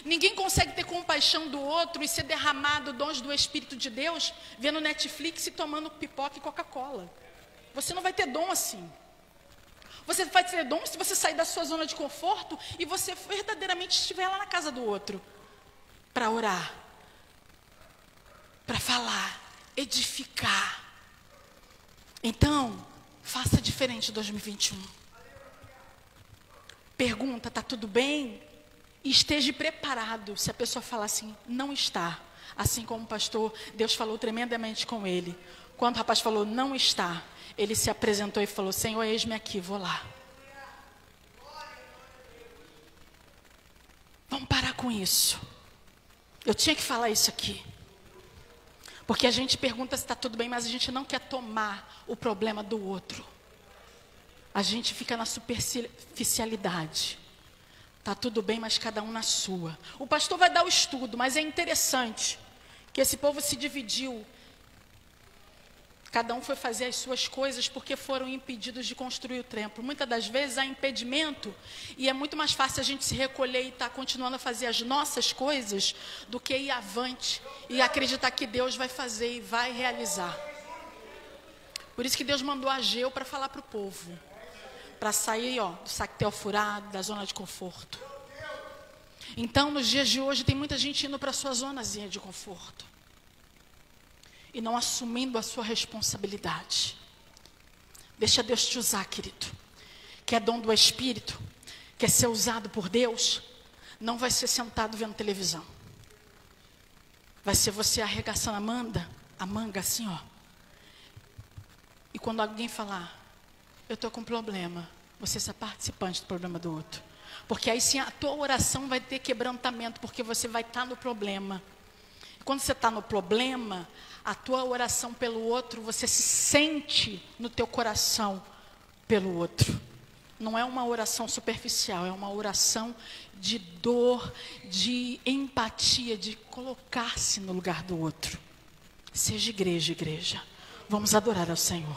Ninguém consegue ter compaixão do outro e ser derramado dons do Espírito de Deus vendo Netflix e tomando pipoca e Coca-Cola. Você não vai ter dom assim. Você vai ter dom se você sair da sua zona de conforto e você verdadeiramente estiver lá na casa do outro para orar, para falar, edificar. Então, faça diferente em 2021. Pergunta, está tudo bem? E esteja preparado se a pessoa falar assim, não está. Assim como o pastor, Deus falou tremendamente com ele. Quando o rapaz falou, não está, ele se apresentou e falou, Senhor, eis-me aqui, vou lá. Vamos parar com isso. Eu tinha que falar isso aqui. Porque a gente pergunta se está tudo bem, mas a gente não quer tomar o problema do outro. A gente fica na superficialidade. Está tudo bem, mas cada um na sua. O pastor vai dar o estudo, mas é interessante que esse povo se dividiu. Cada um foi fazer as suas coisas porque foram impedidos de construir o templo. Muitas das vezes há impedimento e é muito mais fácil a gente se recolher e estar continuando a fazer as nossas coisas do que ir avante e acreditar que Deus vai fazer e vai realizar. Por isso que Deus mandou Ageu para falar para o povo. Para sair do sactel furado, da zona de conforto. Então, nos dias de hoje, tem muita gente indo para a sua zonazinha de conforto. E não assumindo a sua responsabilidade. Deixa Deus te usar, querido. Quer dom do Espírito? Quer ser usado por Deus? Não vai ser sentado vendo televisão. Vai ser você arregaçando a manga assim, ó. E quando alguém falar, eu estou com um problema, você ser participante do problema do outro. Porque aí sim a tua oração vai ter quebrantamento, porque você vai estar no problema. E quando você está no problema, a tua oração pelo outro, você se sente no teu coração pelo outro. Não é uma oração superficial, é uma oração de dor, de empatia, de colocar-se no lugar do outro. Seja igreja, igreja. Vamos adorar ao Senhor.